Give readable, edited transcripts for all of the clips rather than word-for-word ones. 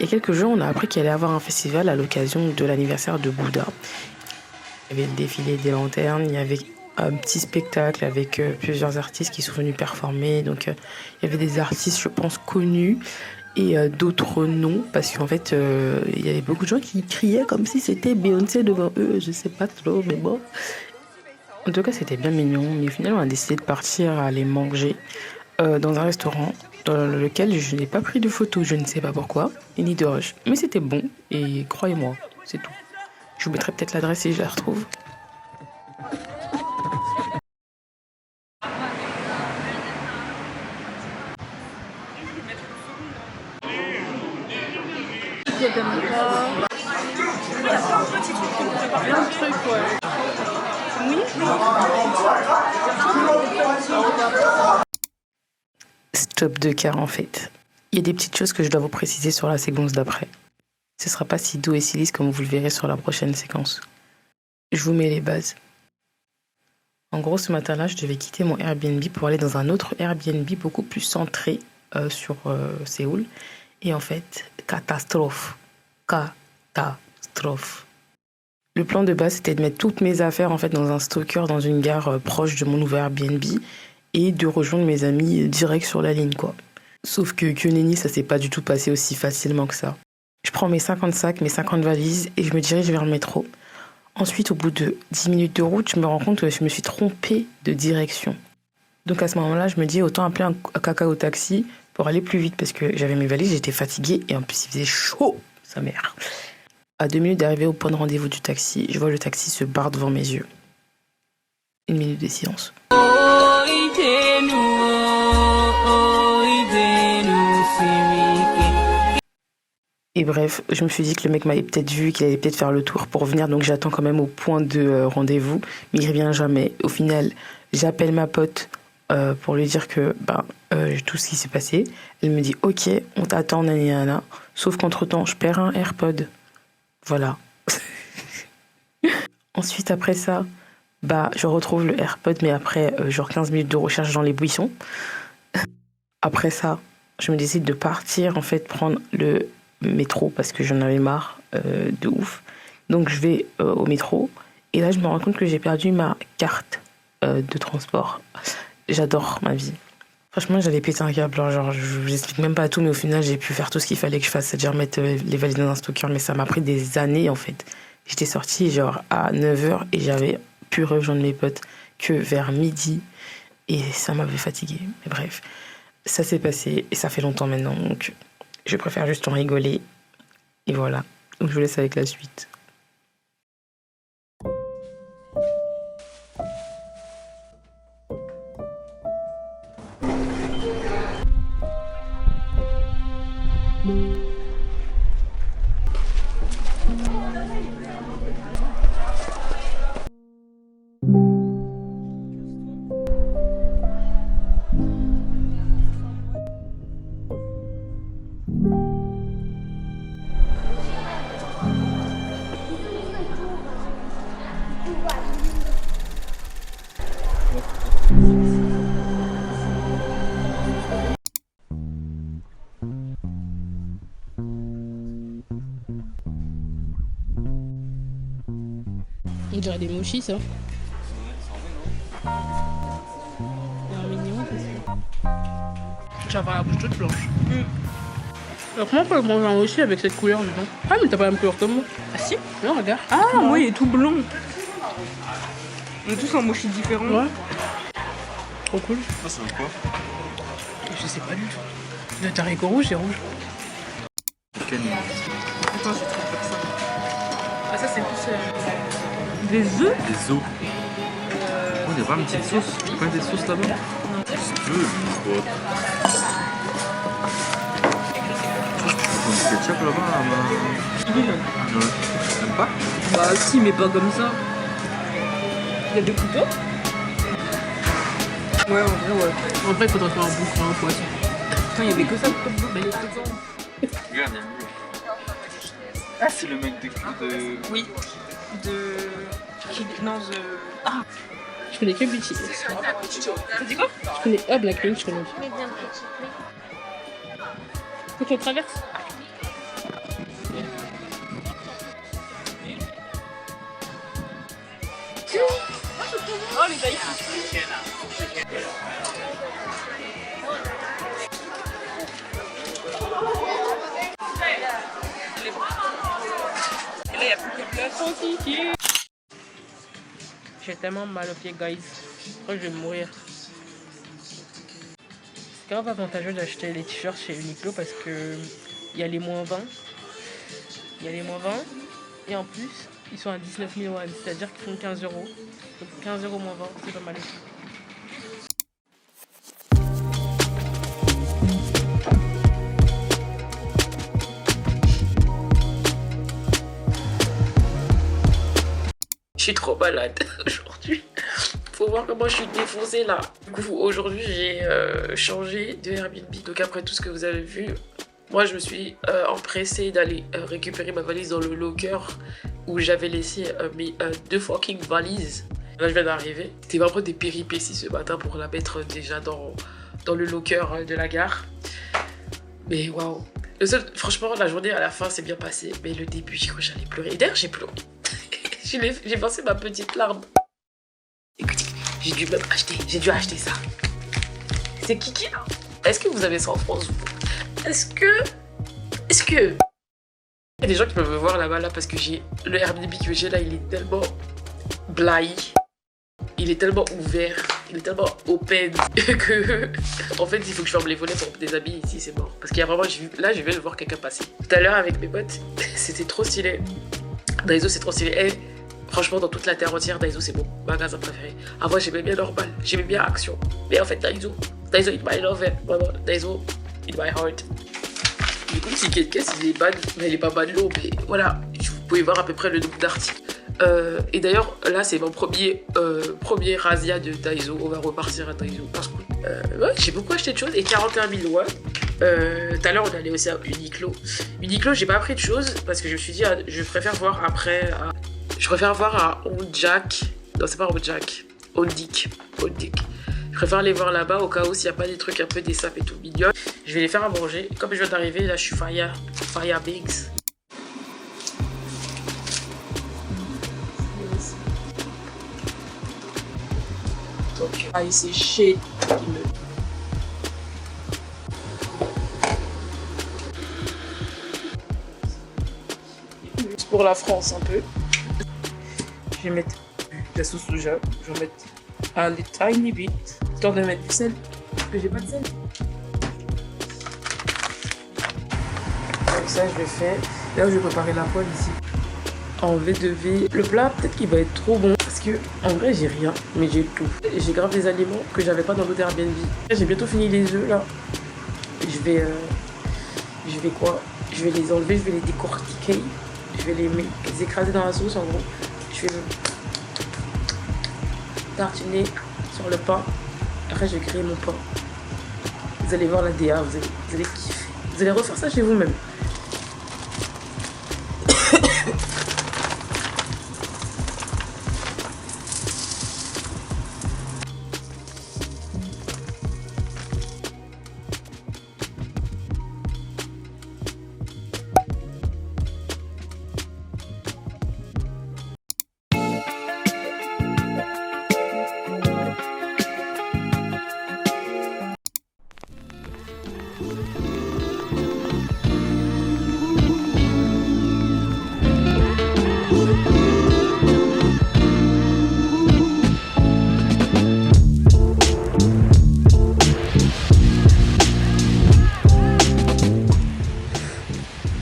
y a quelques jours, on a appris qu'il allait y avoir un festival à l'occasion de l'anniversaire de Bouddha. Il y avait le défilé des lanternes, il y avait un petit spectacle avec plusieurs artistes qui sont venus performer. Donc il y avait des artistes, je pense, connus et d'autres non, parce qu'en fait, il y avait beaucoup de gens qui criaient comme si c'était Beyoncé devant eux. Je sais pas trop, mais bon. En tout cas, c'était bien mignon. Mais au final, on a décidé de partir aller manger dans un restaurant dans lequel je n'ai pas pris de photos. Je ne sais pas pourquoi, et ni de rush. Mais c'était bon, et croyez-moi, c'est tout. Je vous mettrai peut-être l'adresse si je la retrouve. Il y a plein de trucs, ouais. Oui. Stop de car en fait. Il y a des petites choses que je dois vous préciser sur la séquence d'après. Ce sera pas si doux et si lisse comme vous le verrez sur la prochaine séquence. Je vous mets les bases. En gros, ce matin-là, je devais quitter mon Airbnb pour aller dans un autre Airbnb beaucoup plus centré sur Séoul. Et en fait, catastrophe. Catastrophe. Le plan de base, c'était de mettre toutes mes affaires en fait dans un stocker dans une gare proche de mon nouveau Airbnb et de rejoindre mes amis direct sur la ligne, quoi. Sauf que nenni, ça s'est pas du tout passé aussi facilement que ça. Je prends mes 50 sacs, mes 50 valises et je me dirige vers le métro. Ensuite, au bout de 10 minutes de route, je me rends compte que je me suis trompée de direction. Donc à ce moment-là, je me dis autant appeler un Kakao taxi pour aller plus vite parce que j'avais mes valises, j'étais fatiguée et en plus il faisait chaud, sa mère. À 2 minutes d'arriver au point de rendez-vous du taxi, je vois le taxi se barre devant mes yeux. 1 minute de silence. Et bref, je me suis dit que le mec m'avait peut-être vu, qu'il allait peut-être faire le tour pour venir, donc j'attends quand même au point de rendez-vous, mais il revient jamais. Au final, j'appelle ma pote pour lui dire que tout ce qui s'est passé. Elle me dit « Ok, on t'attend, nanana ». Sauf qu'entre-temps, je perds un AirPod. Voilà. Ensuite, après ça, je retrouve le AirPod, mais après genre 15 minutes de recherche dans les buissons. Après ça, je me décide de partir, en fait, prendre le métro parce que j'en avais marre de ouf. Donc je vais au métro et là je me rends compte que j'ai perdu ma carte de transport. J'adore ma vie. Franchement, j'allais péter un câble. Genre, je vous explique même pas tout, mais au final, j'ai pu faire tout ce qu'il fallait que je fasse, c'est-à-dire mettre les valises dans un stocker, mais ça m'a pris des années en fait. J'étais sortie genre à 9h et j'avais pu rejoindre mes potes que vers midi et ça m'avait fatiguée. Mais bref, ça s'est passé et ça fait longtemps maintenant, donc je préfère juste en rigoler. Et voilà. Donc je vous laisse avec la suite. On dirait des mochis, ça. Il y a un mignon, c'est ça. Tu vas avoir la bouche toute blanche. Alors, comment on peut manger un mochi avec cette couleur, dis donc? Ah, mais t'as pas la même couleur que moi. Ah si? Non, regarde. Ah, moi, il est tout blanc. On est tous en mochi différents. Ouais. Trop cool. Ça, c'est quoi? Je sais pas du tout. Le haricot rouge, c'est rouge. Attends, Attends, je trouve pas ça. Ah, ça, c'est plus... Des œufs? des os. Oh, il y a pas une petite sauce? Il y a pas des sauces là-bas? Non. Si tu veux, quoi. Du ketchup là-bas, ouais. T'aimes pas? Bah si, mais pas comme ça. Il y a des couteaux? Ouais, en vrai, ouais. En vrai, il faudrait faire un bouffon, un poisson. Putain, il y avait que ça comme ça. Mais il est dedans. Regarde, il y a mieux. Ah, c'est le mec de... Oui. De... Non, de... Ah. Je connais que Beauty. T'as dit quoi? Je connais... Ah, Blackpink, je connais. Faut qu'on traverse. Oh, les Tahiti. Et là, il n'y a plus de place. J'ai tellement mal aux pieds, guys. Je crois que je vais mourir. C'est grave avantageux d'acheter les t-shirts chez Uniqlo parce que il y a les moins 20. Il y a les moins 20. Et en plus, ils sont à 19 000 won, c'est-à-dire qu'ils font 15 euros. Donc 15 euros moins 20, c'est pas mal. Je suis trop malade aujourd'hui. Faut voir comment je suis défoncée là. Du coup, aujourd'hui, j'ai changé de Airbnb. Donc après tout ce que vous avez vu, moi, je me suis empressée d'aller récupérer ma valise dans le locker où j'avais laissé mes 2 fucking valises. Là, je viens d'arriver. C'était vraiment des péripéties ce matin pour la mettre déjà dans le locker de la gare. Mais waouh. Franchement, la journée à la fin s'est bien passée. Mais le début, j'ai cru que j'allais pleurer. Et d'ailleurs, j'ai pleuré. J'ai versé ma petite larme. Écoutez, j'ai dû acheter ça. C'est Kiki là. Est-ce que vous avez ça en France? Est-ce que... Il y a des gens qui peuvent me voir là-bas là parce que j'ai... Le Airbnb que j'ai là, il est tellement... blahi. Il est tellement ouvert. Il est tellement open que... En fait, il faut que je ferme les volets pour des habits ici, c'est mort. Parce qu'il y a vraiment... Là, je viens de voir quelqu'un passer. Tout à l'heure avec mes potes, c'était trop stylé. Daiso, c'est trop stylé. Hey, franchement, dans toute la terre entière, Daiso, c'est mon magasin préféré. Avant, j'aimais bien Normal. J'aimais bien Action. Mais en fait, Daiso in my love. Vraiment, Daiso in my heart. Du coup, le ticket de caisse, il est bad, mais il est pas bad lourd, mais voilà, vous pouvez voir à peu près le nombre d'articles. Et d'ailleurs, là, c'est mon premier razzia de Daiso. On va repartir à Daiso. Parce que ouais, j'ai beaucoup acheté de choses et 41 000 won. Tout à l'heure, on allait aussi à Uniqlo. Uniqlo, j'ai pas pris de choses parce que je me suis dit, je préfère voir après. Je préfère voir à Old Jack. Non, c'est pas Old Jack. Old Dick. Je préfère aller voir là-bas au cas où s'il n'y a pas des trucs un peu des sapes et tout mignons. Je vais les faire à manger. Comme je viens d'arriver, là, je suis Fire Bigs. Donc, c'est shit qui me... Juste pour la France un peu. Je vais mettre la sauce soja. Je vais mettre un tiny bit. Histoire de mettre du sel. Parce que j'ai pas de sel. Donc ça, je le fais. Là, je vais préparer la poêle ici. En V2V. Le plat, peut-être qu'il va être trop bon. Parce que, en vrai, j'ai rien. Mais j'ai tout. J'ai grave des aliments que j'avais pas dans l'autre Airbnb. J'ai bientôt fini les œufs, là. Je vais quoi? Je vais les enlever, je vais les décortiquer. Je vais les écraser dans la sauce, en gros. Je vais tartiner sur le pain. Après, je vais griller mon pain. Vous allez voir la DA, vous allez kiffer. Vous allez refaire ça chez vous-même.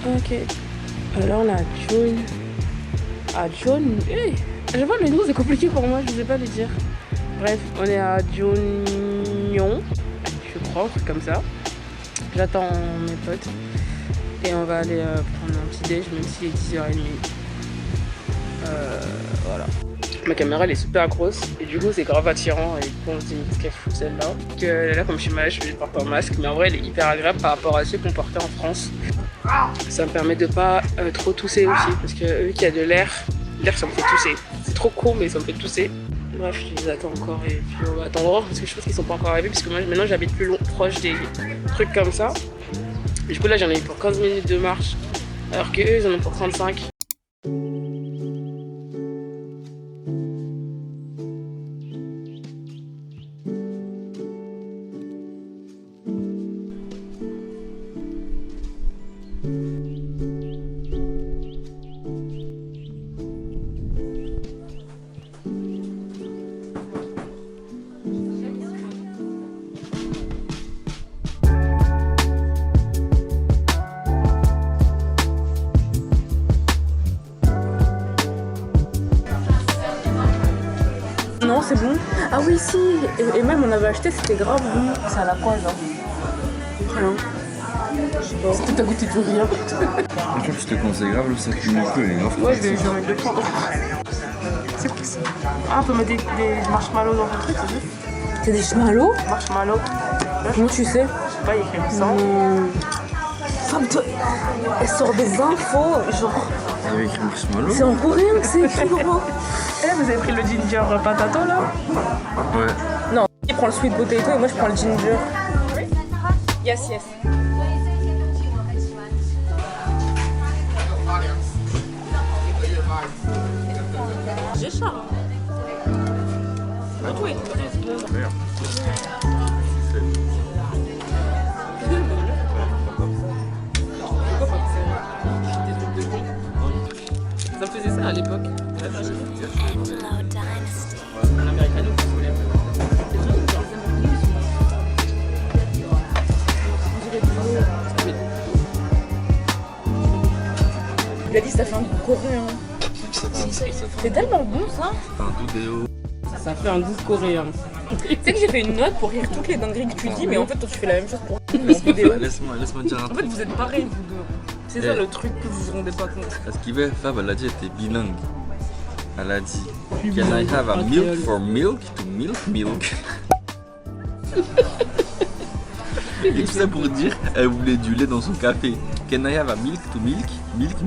Ok, alors on a June. À June. Hey, je vois le nom, c'est compliqué pour moi, je sais pas le dire. Bref, on est à Junion, je crois, un truc comme ça. J'attends mes potes et on va aller prendre un petit déj, même s'il est 10h30. Voilà. Ma caméra elle est super grosse et du coup c'est grave attirant et on se dit qu'est-ce qu'elle fout celle-là. Que là comme je suis malade je vais porter un masque mais en vrai elle est hyper agréable par rapport à ceux qu'on portait en France. Ça me permet de pas trop tousser aussi parce que vu qu'il y a de l'air ça me fait tousser. C'est trop court mais ça me fait tousser. Bref je les attends encore et puis on va attendre parce que je pense qu'ils sont pas encore arrivés parce que moi maintenant j'habite plus proche des trucs comme ça. Et du coup là j'en ai pour 15 minutes de marche alors qu'eux ils en ont pour 35. maison. Ah oui, si. Et même on avait acheté, c'était grave bon. Ça à la quoi, genre? Rien. C'était t'as goûté tout rien. Franchement, je te conseille grave le circuit Miko, il est grave Ouais, cool. j'ai envie de le prendre. C'est quoi ça? Ah, on peut mettre des marshmallows dans le truc, c'est juste. C'est des schmallows? Marshmallows. Comment tu sais? Je sais pas, il y a écrit ça. Elle sort des infos, genre. Avec écrit marshmallow. C'est en coréen que c'est écrit, gros. Eh, vous avez pris le ginger patato là? Ouais. Non, il prend le sweet potato et moi je prends le ginger. Yes, yes. J'ai ça. Oui. Ça me faisait ça à l'époque. Il a dit ça fait un goût coréen. C'est tellement bon ça. C'est un doudéo. Ça fait un goût coréen. Tu sais que j'ai fait une note pour rire toutes les dingueries que tu dis, mais en fait toi tu fais la même chose pour mais en vidéo. Laisse-moi dire un En fait, truc. vous êtes pareils, vous deux. C'est ça le truc que vous vous rendez pas compte. Parce qu'il veut, Fab, elle a dit qu'elle était bilingue. Elle a dit Can I have a milk for milk to milk? Et tout ça pour dire, elle voulait du lait dans son café. Can I have a milk to milk? Milk.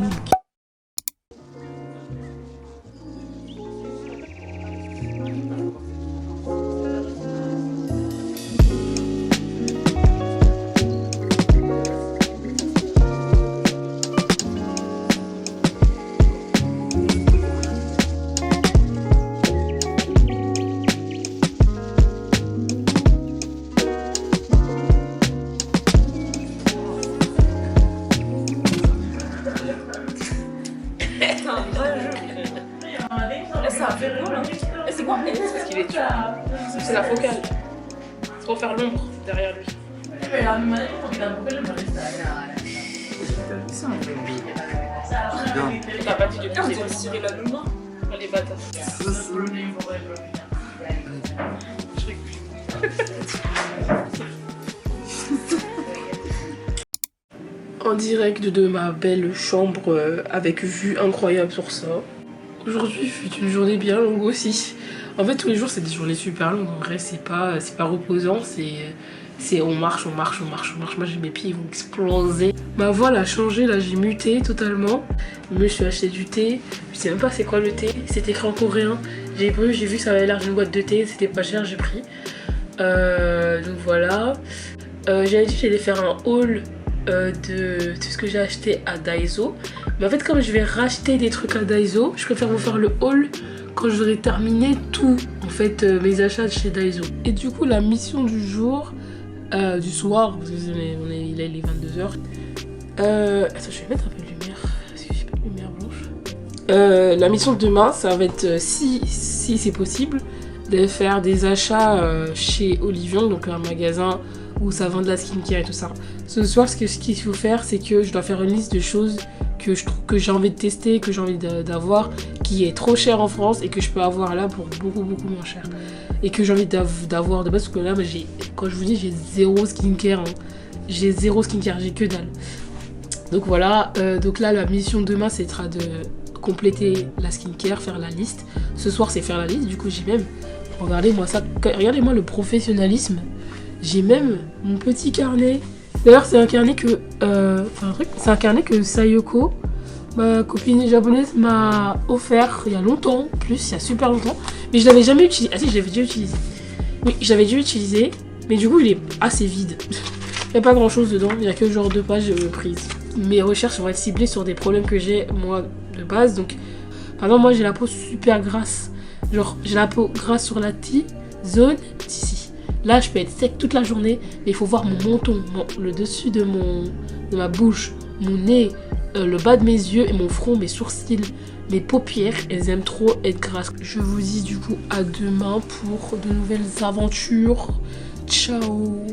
Ça a fait bon là. Et c'est quoi? C'est parce qu'il est dur. C'est la focale. C'est pour faire l'ombre derrière lui. T'as pas dit du tout, j'ai tiré la noix. Les bâtards. En direct de ma belle chambre avec vue incroyable sur ça. Aujourd'hui fut une journée bien longue aussi. En fait tous les jours c'est des journées super longues. En vrai c'est pas reposant, c'est on marche. Moi j'ai mes pieds ils vont exploser. Ma voix a changé là, j'ai muté totalement. Je me suis acheté du thé. Je sais même pas c'est quoi le thé. C'est écrit en coréen. J'ai vu que ça avait l'air d'une boîte de thé. C'était pas cher, j'ai pris. Donc voilà. J'avais dit que j'allais faire un haul de tout ce que j'ai acheté à Daiso. Mais en fait comme je vais racheter des trucs à Daiso, je préfère vous faire le haul quand j'aurai terminé tout en fait mes achats de chez Daiso. Et du coup la mission du jour, du soir, parce que il est les 22h. Attends, je vais mettre un peu de lumière parce que j'ai pas de lumière blanche. La mission de demain ça va être si c'est possible de faire des achats chez Olivion, donc un magasin où ça vend de la skincare et tout ça. Ce soir, ce qu'il faut faire, c'est que je dois faire une liste de choses que je trouve que j'ai envie de tester, que j'ai envie d'avoir, qui est trop cher en France et que je peux avoir là pour beaucoup moins cher. Et que j'ai envie d'avoir de base, parce que là, quand je vous dis, j'ai zéro skincare. Hein. J'ai zéro skincare, j'ai que dalle. Donc voilà, donc là, la mission de demain, c'est de compléter la skincare, faire la liste. Ce soir, c'est faire la liste, du coup, j'ai même... Regardez-moi ça, regardez-moi le professionnalisme. J'ai même mon petit carnet. D'ailleurs, c'est un carnet que c'est un carnet que Sayoko, ma copine japonaise, m'a offert il y a longtemps, plus il y a super longtemps, mais je l'avais jamais utilisé. Ah si, je l'avais déjà utilisé. Oui, je l'avais déjà utilisé, mais du coup, il est assez vide. Il n'y a pas grand chose dedans, il n'y a que genre 2 pages prises. Mes recherches vont être ciblées sur des problèmes que j'ai moi de base. Donc, par exemple, moi j'ai la peau super grasse. Genre, j'ai la peau grasse sur la T-zone d'ici. Là, je peux être sec toute la journée, mais il faut voir mon menton, le dessus de ma bouche, mon nez, le bas de mes yeux et mon front, mes sourcils, mes paupières. Elles aiment trop être grasses. Je vous dis du coup à demain pour de nouvelles aventures. Ciao!